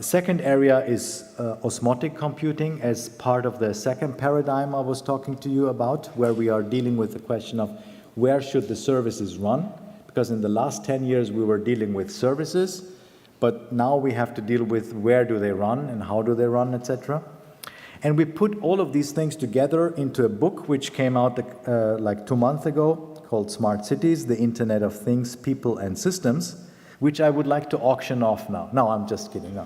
second area is osmotic computing as part of the second paradigm I was talking to you about, where we are dealing with the question of where should the services run, because in the last 10 years we were dealing with services, but now we have to deal with where do they run and how do they run, etc. And we put all of these things together into a book which came out like 2 months ago, called Smart Cities, the Internet of Things, People and Systems, which I would like to auction off now. No, I'm just kidding. No.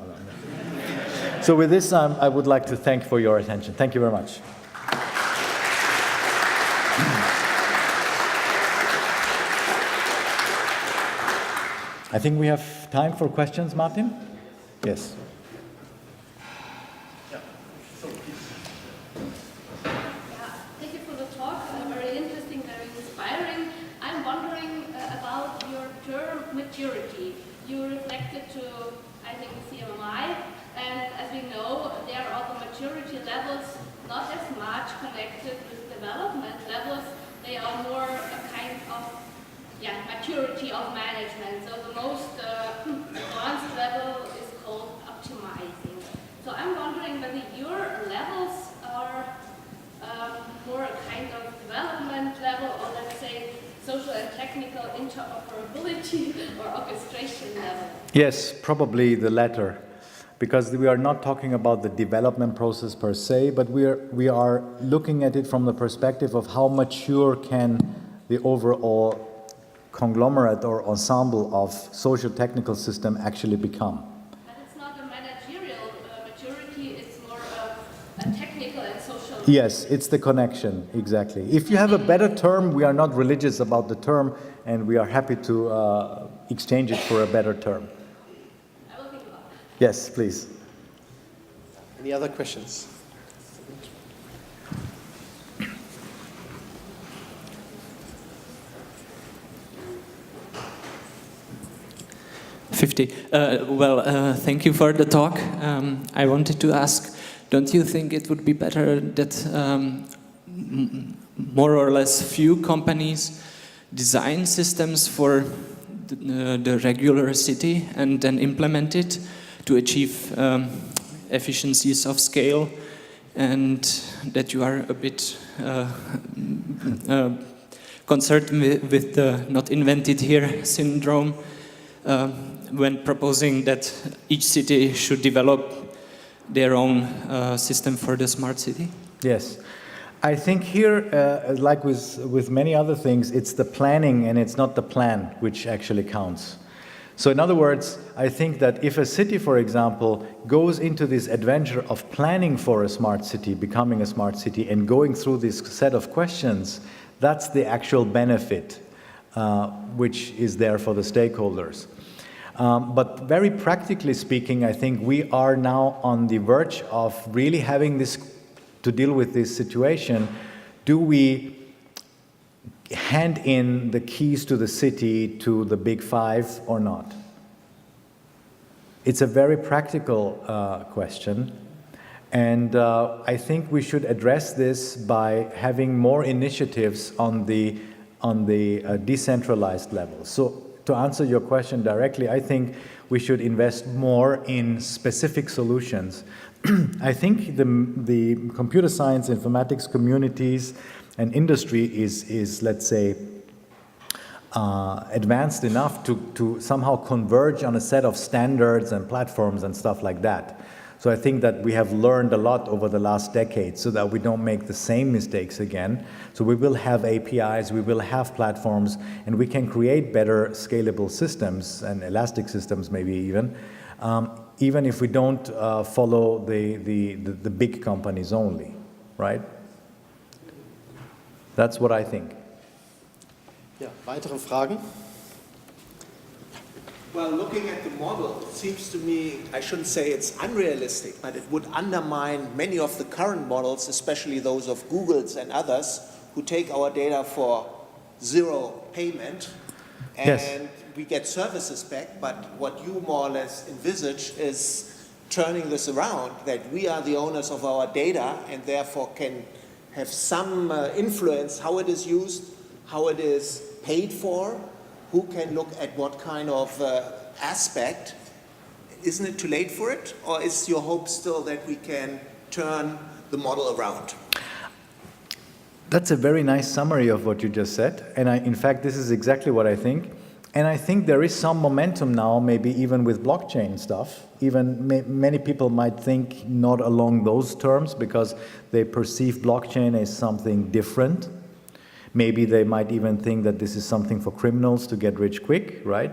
So with this, I would like to thank for your attention. Thank you very much. I think we have time for questions, Martin? Yes. Thank you for the talk. Very interesting, very inspiring. I'm wondering about your term maturity. You reflected to, I think, CMMI, and as we know, there are the maturity levels not as much connected with development levels. They are more a kind of maturity of management. So the most advanced level is called optimizing. So I'm wondering whether your levels are more a kind of development level, or let's say social and technical interoperability or orchestration level. Yes, probably the latter, because we are not talking about the development process per se, but we are looking at it from the perspective of how mature can the overall conglomerate or ensemble of social technical system actually become. But it's not a managerial maturity, it's more a technical and social. Yes, it's the connection, exactly. If you have a better term, we are not religious about the term, and we are happy to exchange it for a better term. I will think about it. Yes, please. Any other questions? Thank you for the talk. I wanted to ask, don't you think it would be better that more or less few companies design systems for the regular city and then implement it to achieve efficiencies of scale, and that you are a bit concerned with the not invented here syndrome when proposing that each city should develop their own system for the smart city? Yes. I think here, like with many other things, it's the planning and it's not the plan which actually counts. So in other words, I think that if a city, for example, goes into this adventure of planning for a smart city, becoming a smart city, and going through this set of questions, that's the actual benefit which is there for the stakeholders. But very practically speaking, I think we are now on the verge of really having this, to deal with this situation. Do we hand in the keys to the city to the big five or not? It's a very practical question. And I think we should address this by having more initiatives on the decentralized level. So to answer your question directly, I think we should invest more in specific solutions. I think the computer science, informatics communities and industry is let's say, advanced enough to somehow converge on a set of standards and platforms and stuff like that. So I think that we have learned a lot over the last decade so that we don't make the same mistakes again. So we will have APIs, we will have platforms, and we can create better scalable systems and elastic systems maybe even if we don't follow the big companies only, right? That's what I think. Ja, weitere Fragen? Well, looking at the model, it seems to me, I shouldn't say it's unrealistic, but it would undermine many of the current models, especially those of Google's and others, who take our data for zero payment, and yes, we get services back. But what you more or less envisage is turning this around, that we are the owners of our data and therefore can have some influence how it is used, how it is paid for, who can look at what kind of aspect. Isn't it too late for it? Or is your hope still that we can turn the model around? That's a very nice summary of what you just said. And in fact, this is exactly what I think. And I think there is some momentum now, maybe even with blockchain stuff. Even many people might think not along those terms because they perceive blockchain as something different. Maybe they might even think that this is something for criminals to get rich quick, right?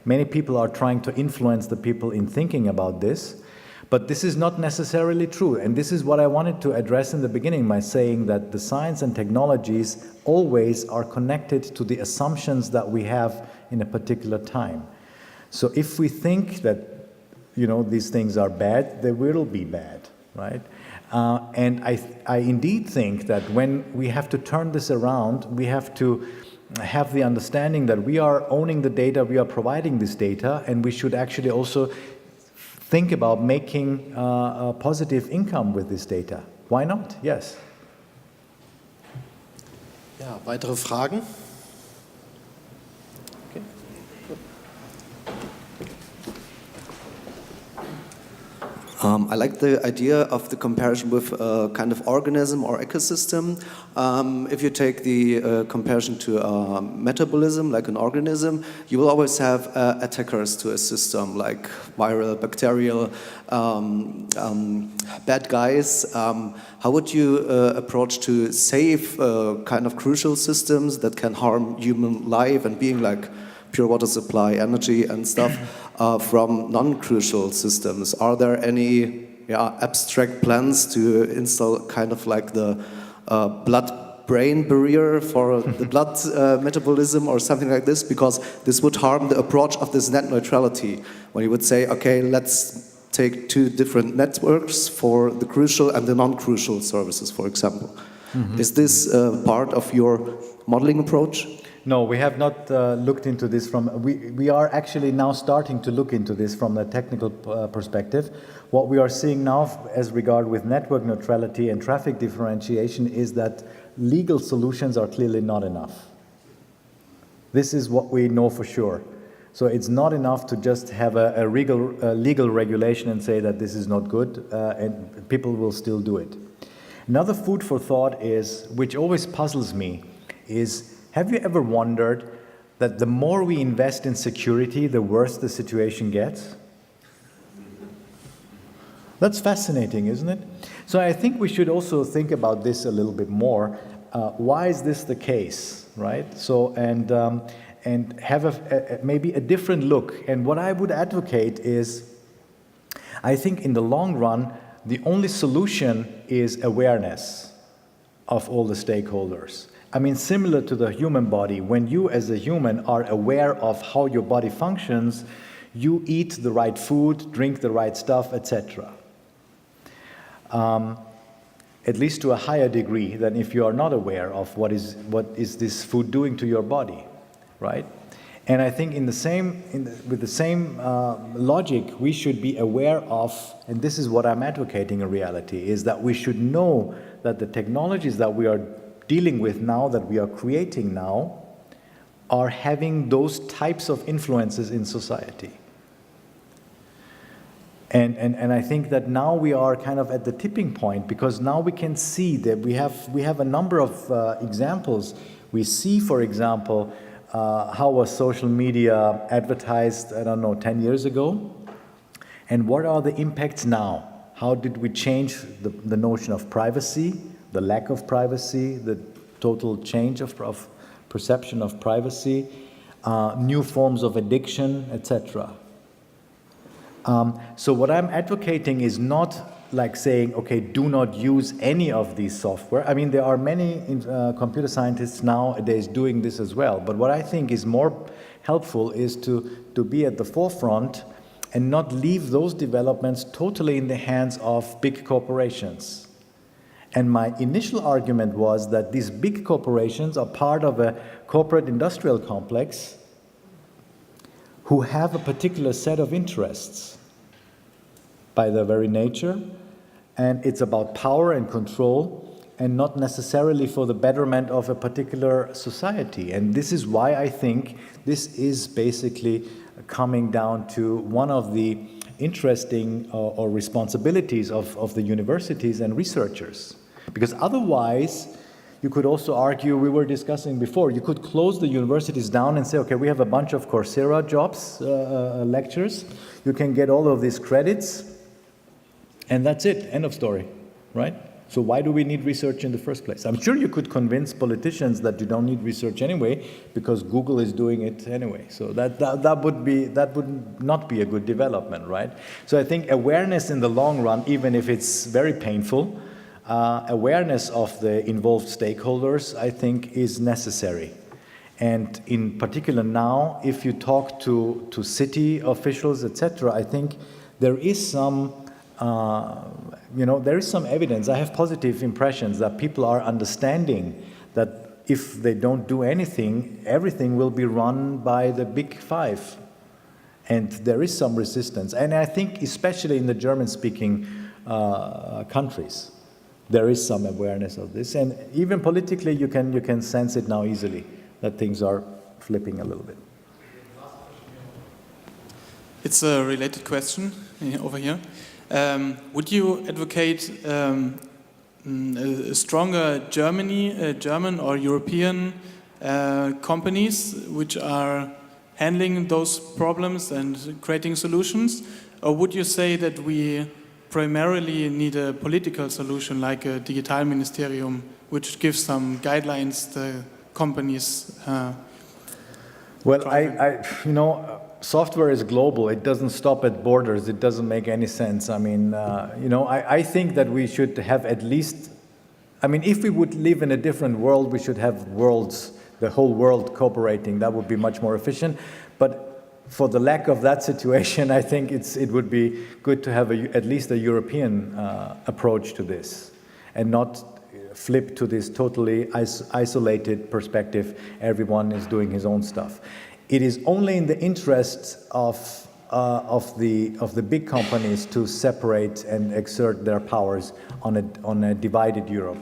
Many people are trying to influence the people in thinking about this, but this is not necessarily true. And this is what I wanted to address in the beginning by saying that the science and technologies always are connected to the assumptions that we have in a particular time. So if we think that, these things are bad, they will be bad, right? And I indeed think that when we have to turn this around, we have to have the understanding that we are owning the data, we are providing this data, and we should actually also think about making a positive income with this data. Why not? Yes. Ja, weitere Fragen? Okay. I like the idea of the comparison with a kind of organism or ecosystem. If you take the comparison to metabolism, like an organism, you will always have attackers to a system, like viral, bacterial, bad guys. How would you approach to save kind of crucial systems that can harm human life and being, like pure water supply, energy and stuff, from non-crucial systems? Are there any abstract plans to install kind of like the blood-brain barrier for the blood metabolism or something like this? Because this would harm the approach of this net neutrality, when you would say, okay, let's take two different networks for the crucial and the non-crucial services, for example. Is this part of your modeling approach? No, we have not looked into this from, we are actually now starting to look into this from a technical perspective. What we are seeing now as regard with network neutrality and traffic differentiation is that legal solutions are clearly not enough. This is what we know for sure. So it's not enough to just have a legal regulation and say that this is not good, and people will still do it. Another food for thought is, which always puzzles me, is have you ever wondered that the more we invest in security, the worse the situation gets? That's fascinating, isn't it? So I think we should also think about this a little bit more. Why is this the case, right? So, and have maybe a different look. And what I would advocate is, I think in the long run, the only solution is awareness of all the stakeholders. I mean, similar to the human body, when you as a human are aware of how your body functions, you eat the right food, drink the right stuff, etc. At least to a higher degree than if you are not aware of what is this food doing to your body, right? And I think with the same logic, we should be aware of, and this is what I'm advocating in reality, is that we should know that the technologies that we are dealing with now, that we are creating now, are having those types of influences in society. And I think that now we are kind of at the tipping point, because now we can see that we have a number of examples. We see, for example, how was social media advertised, I don't know, 10 years ago? And what are the impacts now? How did we change the notion of privacy, the lack of privacy, the total change of perception of privacy, new forms of addiction, etc. So what I'm advocating is not like saying, okay, do not use any of these software. I mean, there are many computer scientists nowadays doing this as well. But what I think is more helpful is to be at the forefront and not leave those developments totally in the hands of big corporations. And my initial argument was that these big corporations are part of a corporate industrial complex who have a particular set of interests by their very nature, and it's about power and control and not necessarily for the betterment of a particular society. And this is why I think this is basically coming down to one of the interesting or responsibilities of the universities and researchers. Because otherwise, you could also argue, we were discussing before, you could close the universities down and say, okay, we have a bunch of Coursera jobs, lectures, you can get all of these credits, and that's it, end of story, right? So why do we need research in the first place? I'm sure you could convince politicians that you don't need research anyway, because Google is doing it anyway. So that would not be a good development, right? So I think awareness in the long run, even if it's very painful, awareness of the involved stakeholders, I think, is necessary. And in particular now, if you talk to city officials, etc., I think there is some there is some evidence. I have positive impressions that people are understanding that if they don't do anything, everything will be run by the big five. And there is some resistance. And I think especially in the German-speaking countries, there is some awareness of this. And even politically, you can sense it now easily, that things are flipping a little bit. It's a related question over here. Would you advocate a stronger German or European companies which are handling those problems and creating solutions? Or would you say that we primarily need a political solution like a Digital Ministerium, which gives some guidelines the companies? Well, software is global. It doesn't stop at borders. It doesn't make any sense. I mean, I think that we should have at least, if we would live in a different world, we should have worlds, the whole world cooperating. That would be much more efficient. But for the lack of that situation, I think it would be good to have at least a European approach to this, and not flip to this totally isolated perspective. Everyone is doing his own stuff. It is only in the interests of the big companies to separate and exert their powers on a divided Europe.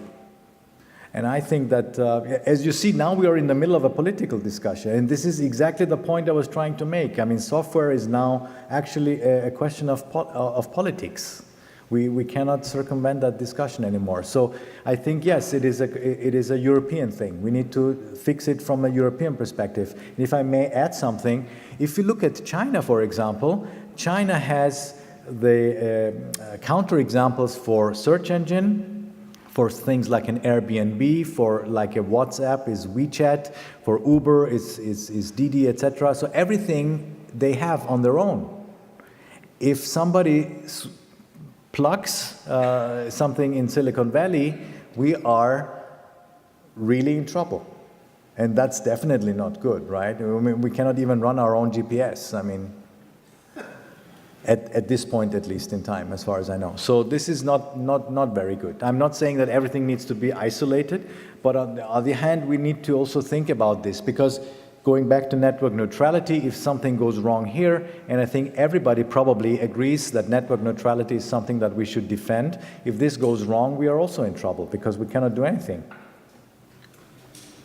And I think that, as you see, now we are in the middle of a political discussion, and this is exactly the point I was trying to make. I mean, software is now actually a question of politics. We cannot circumvent that discussion anymore. So I think, yes, it is a European thing. We need to fix it from a European perspective. And if I may add something, if you look at China, for example, China has the counterexamples for search engine, for things like an Airbnb, for like a WhatsApp is WeChat, for Uber is Didi, etc. So everything they have on their own. If somebody plugs something in Silicon Valley, we are really in trouble. And that's definitely not good, right? I mean, we cannot even run our own GPS, I mean, at this point, at least in time, as far as I know. So this is not very good. I'm not saying that everything needs to be isolated, but on the other hand, we need to also think about this, because going back to network neutrality, if something goes wrong here, and I think everybody probably agrees that network neutrality is something that we should defend, if this goes wrong, we are also in trouble, because we cannot do anything.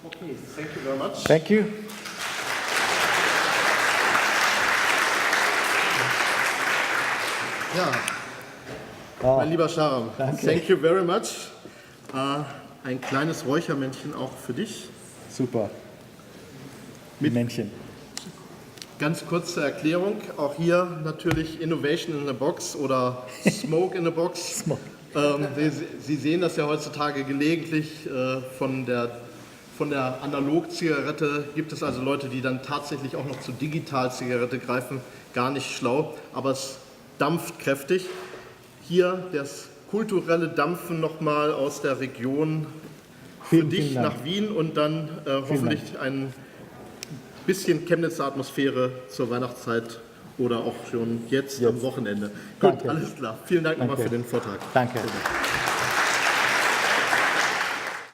Okay, thank you very much. Thank you. Ja, mein lieber Schahram, thank you very much. Ein kleines Räuchermännchen auch für dich. Super. Männchen. Ganz kurze Erklärung, auch hier natürlich Innovation in a Box oder Smoke in a Box. Sie sehen das ja heutzutage gelegentlich von der Analog-Zigarette gibt es also Leute, die dann tatsächlich auch noch zur Digital-Zigarette greifen. Gar nicht schlau, aber es dampft kräftig. Hier das kulturelle Dampfen nochmal aus der Region für dich nach Wien und dann hoffentlich ein bisschen Chemnitzer Atmosphäre zur Weihnachtszeit oder auch schon jetzt am Wochenende. Gut, alles klar. Vielen Dank nochmal für den Vortrag. Danke.